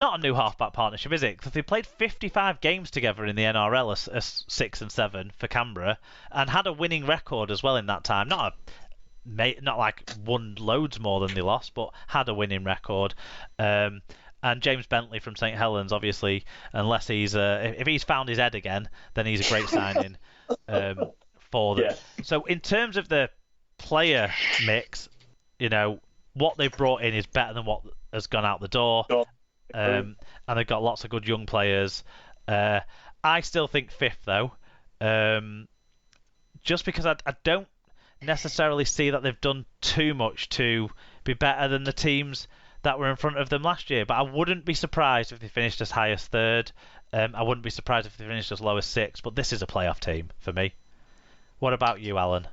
not a new halfback partnership, is it? Because they played 55 games together in the NRL as 6 and 7 for Canberra, and had a winning record as well in that time. Not like won loads more than they lost, but had a winning record. And James Bentley from St Helens, obviously, unless if he's found his head again, then he's a great signing for them. Yeah. So in terms of the player mix, what they've brought in is better than what has gone out the door. And they've got lots of good young players. I still think fifth, though, just because I don't necessarily see that they've done too much to be better than the teams that were in front of them last year. But I wouldn't be surprised if they finished as high as third. I wouldn't be surprised if they finished as low as sixth. But this is a playoff team for me. What about you, Alan?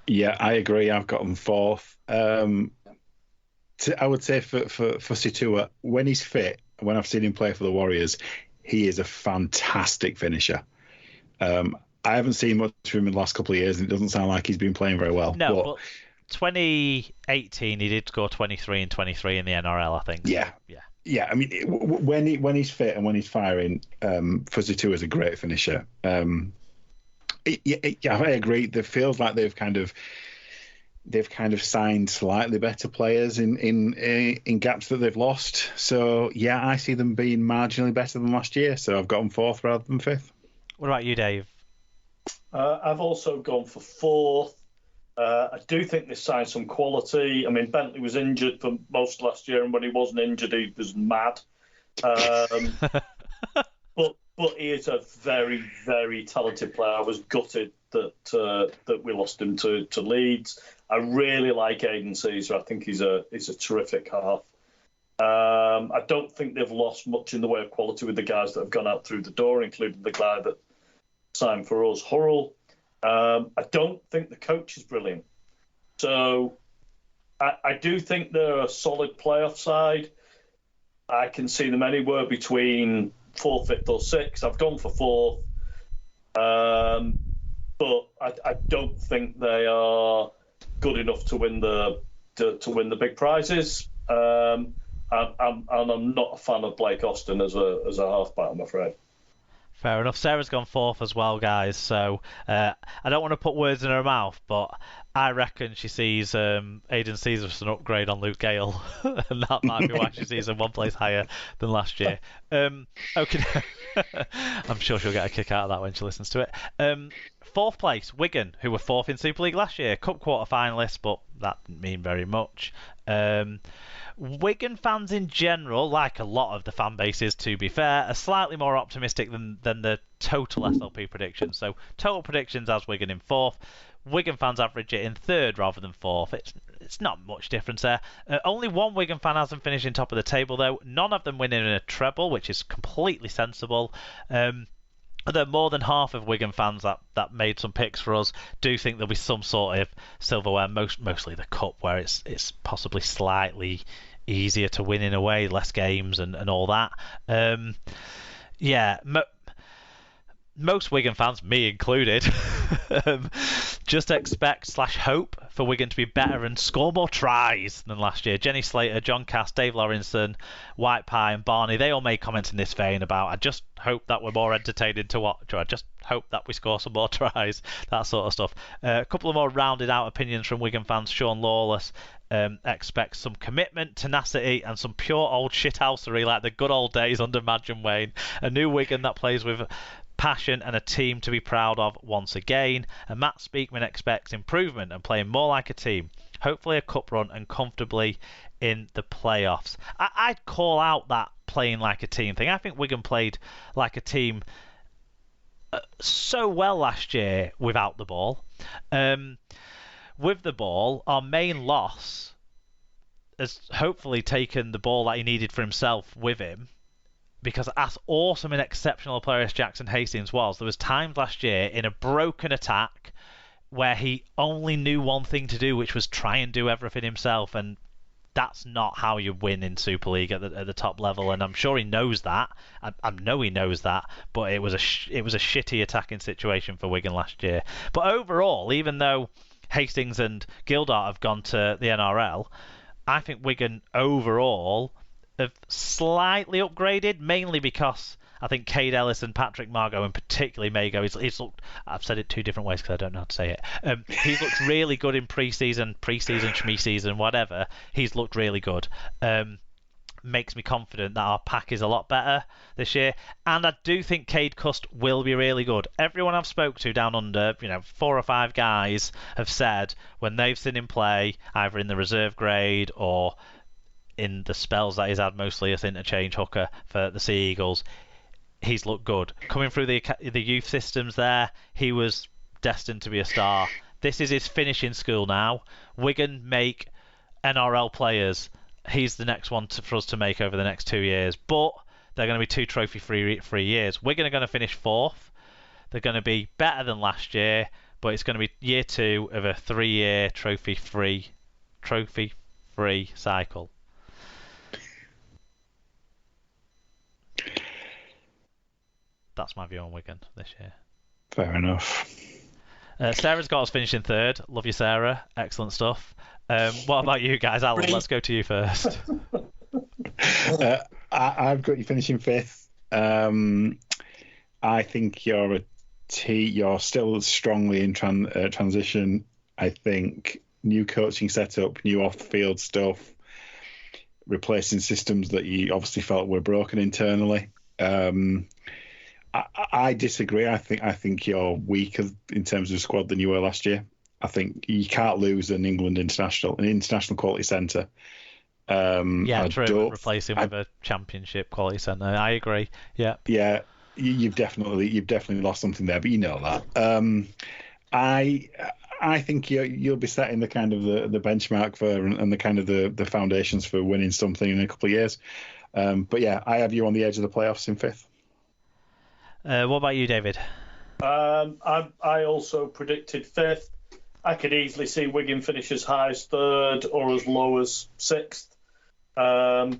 Yeah, I agree. I've got them fourth. I would say for Situa, when he's fit, when I've seen him play for the Warriors, he is a fantastic finisher. I haven't seen much of him in the last couple of years, and it doesn't sound like he's been playing very well. No, but 2018 he did score 23 and 23 in the NRL, I think. Yeah. I mean, when he's fit and when he's firing, Situa is a great finisher. I agree. It feels like they've kind of signed slightly better players in gaps that they've lost. So yeah, I see them being marginally better than last year. So I've got them fourth rather than fifth. What about you, Dave? I've also gone for fourth. I do think they signed some quality. I mean, Bentley was injured for most last year, and when he wasn't injured, he was mad. But he is a very, very talented player. I was gutted that we lost him to Leeds. I really like Aidan Caesar. I think he's a terrific half. I don't think they've lost much in the way of quality with the guys that have gone out through the door, including the guy that signed for us, Hurrell. I don't think the coach is brilliant. So I do think they're a solid playoff side. I can see them anywhere between fourth, fifth, or sixth. I've gone for fourth. But I don't think they are good enough to win the big prizes. And I'm not a fan of Blake Austin as a halfback, I'm afraid. Fair enough. Sarah's gone fourth as well, guys. So I don't want to put words in her mouth, but I reckon she sees Aidan Caesar as an upgrade on Luke Gale, and that might be why she sees him one place higher than last year. Okay, I'm sure she'll get a kick out of that when she listens to it. Fourth place, Wigan, who were fourth in Super League last year, Cup quarter finalists, but that didn't mean very much. Wigan fans in general, like a lot of the fan bases to be fair, are slightly more optimistic than the total SLP predictions. So total predictions has Wigan in fourth. Wigan fans average it in third rather than fourth. It's not much difference there. Only one Wigan fan hasn't finished in top of the table though. None of them winning a treble, which is completely sensible. Although more than half of Wigan fans that made some picks for us do think there'll be some sort of silverware, mostly the cup, where it's possibly slightly easier to win in a way, less games and all that. Most Wigan fans, me included, just expect / hope for Wigan to be better and score more tries than last year. Jenny Slater, John Cass, Dave Lawrenson, White Pie and Barney, they all made comments in this vein about, I just hope that we're more entertaining to watch, or I just hope that we score some more tries, that sort of stuff. A couple of more rounded out opinions from Wigan fans. Sean Lawless expects some commitment, tenacity and some pure old shithousery like the good old days under Madge and Wayne. A new Wigan that plays with passion and a team to be proud of once again. And Matt Speakman expects improvement and playing more like a team. Hopefully a cup run and comfortably in the playoffs. I'd call out that playing like a team thing. I think Wigan played like a team so well last year without the ball. With the ball, our main loss has hopefully taken the ball that he needed for himself with him. Because as awesome and exceptional a player as Jackson Hastings was, there was times last year in a broken attack where he only knew one thing to do, which was try and do everything himself, and that's not how you win in Super League at the top level. And I'm sure he knows that. I know he knows that, but it was a shitty attacking situation for Wigan last year. But overall, even though Hastings and Gildart have gone to the NRL, I think Wigan overall have slightly upgraded, mainly because I think Cade Ellis and Patrick Margot, and particularly Mago, he's looked. I've said it two different ways because I don't know how to say it. He's looked really good in preseason, shmee-season, whatever. He's looked really good. Makes me confident that our pack is a lot better this year, and I do think Cade Cust will be really good. Everyone I've spoke to down under, 4 or 5 guys have said when they've seen him play, either in the reserve grade or in the spells that he's had mostly as interchange hooker for the Sea Eagles, he's looked good. Coming through the youth systems there, he was destined to be a star. This is his finishing school now. Wigan make NRL players. He's the next one for us to make over the next 2 years. But they're going to be 2 trophy-free years. Wigan are going to finish 4th. They're going to be better than last year, but it's going to be year 2 of a 3-year trophy-free cycle. That's my view on Wigan this year. Fair enough. Sarah's got us finishing 3rd. Love you, Sarah. Excellent stuff. What about you guys? Alan, let's go to you first. I've got you finishing 5th. I think you're still strongly in transition. I think new coaching setup, new off-field stuff, replacing systems that you obviously felt were broken internally. I disagree. I think you're weaker in terms of squad than you were last year. I think you can't lose an international quality centre. True. Replace him with a championship quality centre. I agree. Yeah. Yeah, you've definitely lost something there, but you know that. I think you'll be setting the kind of the benchmark for and the kind of the foundations for winning something in a couple of years. But yeah, I have you on the edge of the playoffs in 5th. What about you, David? I also predicted 5th. I could easily see Wigan finish as high as 3rd or as low as 6th. I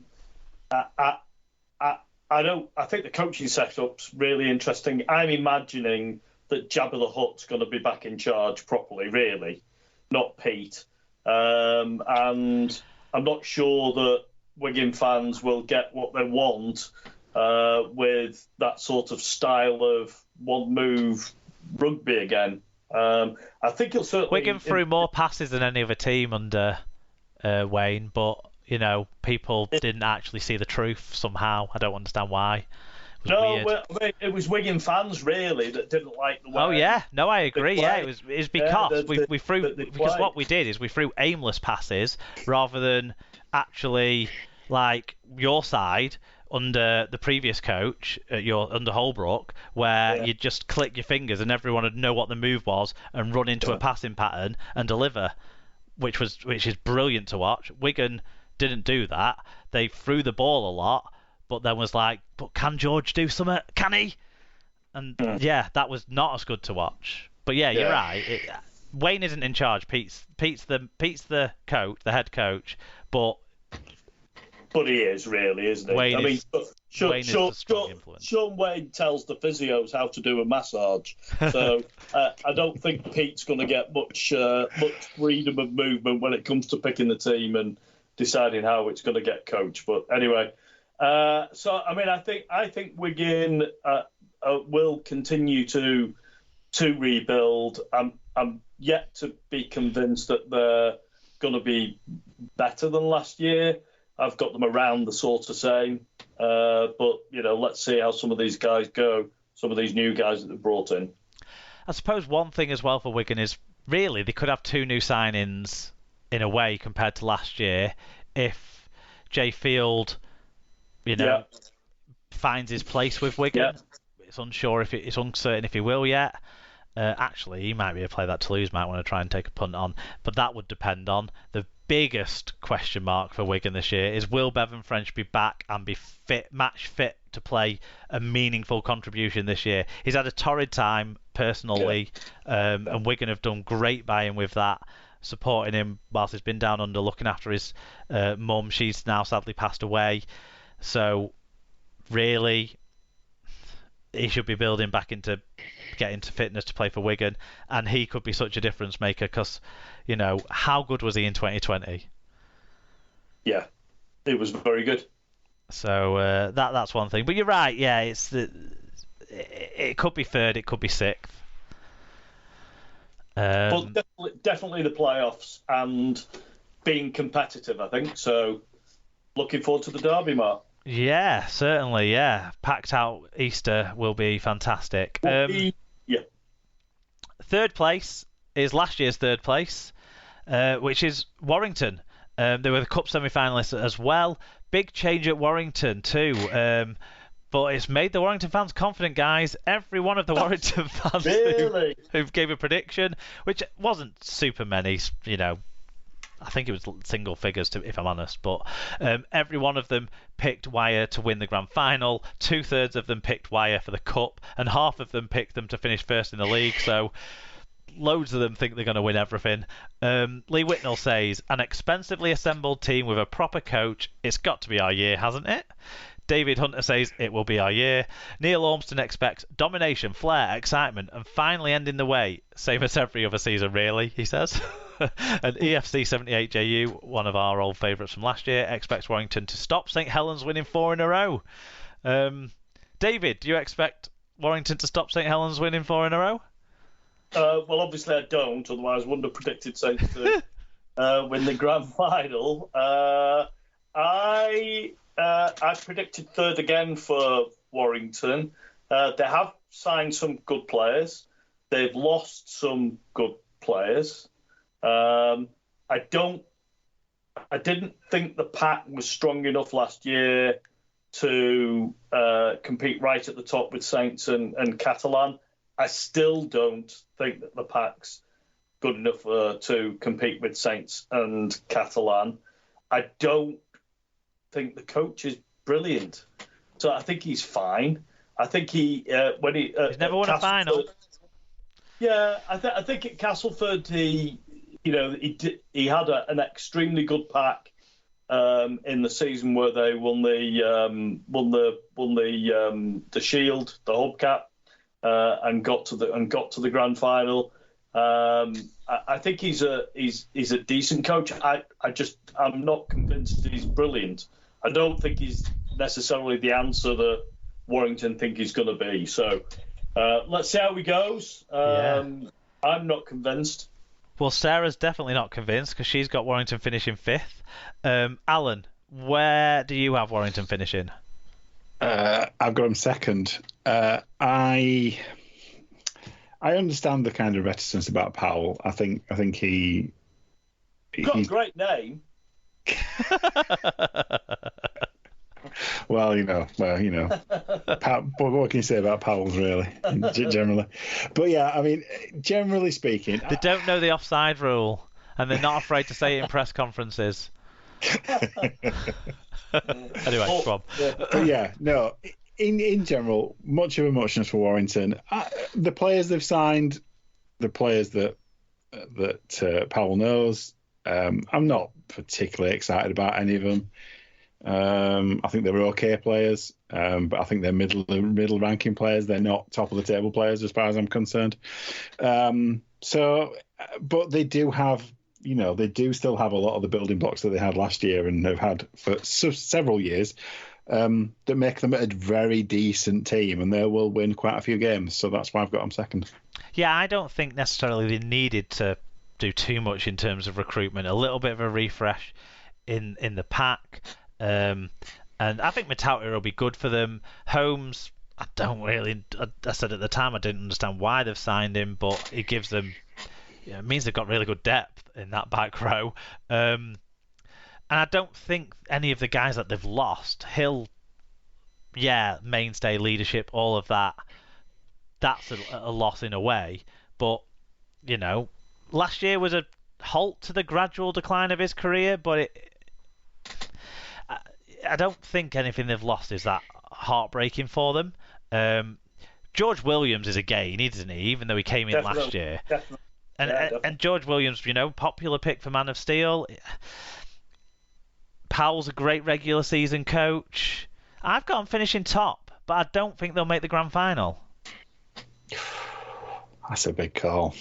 think the coaching setup's really interesting. I'm imagining that Jabba the Hutt's going to be back in charge properly, really, not Pete. And I'm not sure that Wigan fans will get what they want with that sort of style of one-move rugby again. I think he'll certainly... Wigan threw more passes than any other team under Wayne, but, people didn't actually see the truth somehow. I don't understand why. It was Wigan fans, really, that didn't like the way... Oh, yeah. No, I agree. Yeah, it was because we threw... Because what we did is we threw aimless passes rather than actually, like, your side... under the previous coach, under Holbrook, where you'd just click your fingers and everyone would know what the move was and run into a passing pattern and deliver, which is brilliant to watch. Wigan didn't do that. They threw the ball a lot, but then was like, but can George do something? Can he? And that was not as good to watch. But you're right. Wayne isn't in charge. Pete's the coach, the head coach, but he is really, isn't he? Wayne is the strong influence. Sean Wayne tells the physios how to do a massage, so I don't think Pete's going to get much freedom of movement when it comes to picking the team and deciding how it's going to get coached. But anyway, I think Wigan will continue to rebuild. I'm yet to be convinced that they're going to be better than last year. I've got them around the sort of same. But, let's see how some of these guys go, some of these new guys that they've brought in. I suppose one thing as well for Wigan is really they could have 2 new signings in a way compared to last year if Jay Field, finds his place with Wigan. It's uncertain if he will yet. Actually, he might be a player that Toulouse might want to try and take a punt on, but that would depend on the biggest question mark for Wigan this year is will Bevan French be back and be match fit to play a meaningful contribution this year? He's had a torrid time personally, and Wigan have done great by him with that, supporting him whilst he's been down under, looking after his mum. She's now sadly passed away, so really he should be building back into getting to fitness to play for Wigan, and he could be such a difference maker because, how good was he in 2020? Yeah, it was very good. So that's one thing. But you're right. Yeah, it could be third, it could be sixth. But definitely the playoffs and being competitive, I think. So looking forward to the derby, Mark. Yeah, certainly. Yeah, packed out Easter will be fantastic. Yeah. Third place is last year's third place, which is Warrington. They were the Cup semi-finalists as well. Big change at Warrington too. But it's made the Warrington fans confident, guys. Every one of the Warrington fans who gave a prediction, which wasn't super many, I think it was single figures, if I'm honest. But every one of them picked Wyre to win the grand final. 2/3 of them picked Wyre for the cup, and half of them picked them to finish first in the league. So loads of them think they're going to win everything. Lee Whitnell says, an expensively assembled team with a proper coach. It's got to be our year, hasn't it? David Hunter says it will be our year. Neil Ormston expects domination, flair, excitement, and finally ending the way. Same as every other season, really, he says. And EFC78JU, one of our old favourites from last year, expects Warrington to stop St Helens winning 4 in a row. David, do you expect Warrington to stop St Helens winning 4 in a row? Well, obviously I don't, otherwise I wouldn't have predicted Saints to win the grand final. I predicted third again for Warrington. They have signed some good players. They've lost some good players. I didn't think the pack was strong enough last year to compete right at the top with Saints and Catalan. I still don't think that the pack's good enough to compete with Saints and Catalan. I don't think the coach is brilliant, so I think he's fine. I think he's never won a final. Yeah, I think at Castleford he had an extremely good pack in the season where they won the Shield, the hubcap, and got to the grand final. I think he's a decent coach. I'm not convinced he's brilliant. I don't think he's necessarily the answer that Warrington think he's going to be. So let's see how he goes. I'm not convinced. Well, Sarah's definitely not convinced because she's got Warrington finishing 5th. Alan, where do you have Warrington finishing? I've got him second. I understand the kind of reticence about Powell. I think he's got a great name. Well, what can you say about Powell's, really, generally? But yeah, I mean, generally speaking, they don't know the offside rule, and they're not afraid to say it in press conferences. Anyway, go on. But yeah, no. In general, much of a muchness for Warrington. The players they've signed, the players that Powell knows, I'm not particularly excited about any of them. I think they're okay players, but I think they're middle ranking players. They're not top of the table players as far as I'm concerned. But they do have, they do still have a lot of the building blocks that they had last year and have had for several years. That make them a very decent team, and they will win quite a few games. So that's why I've got them second. Yeah, I don't think necessarily they needed to do too much in terms of recruitment. A little bit of a refresh in the pack, and I think Matauti will be good for them. Holmes, I said at the time I didn't understand why they've signed him, but it gives them, it means they've got really good depth in that back row. And I don't think any of the guys that they've lost, Hill, mainstay leadership, all of that, that's a loss in a way. But, last year was a halt to the gradual decline of his career, but I don't think anything they've lost is that heartbreaking for them. George Williams is a gain, isn't he? Even though he came in last year. Definitely. And George Williams, popular pick for Man of Steel. Powell's a great regular season coach. I've got them finishing top, but I don't think they'll make the grand final. That's a big call.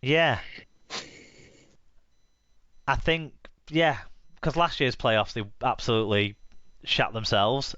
Yeah. I think, because last year's playoffs they absolutely shat themselves.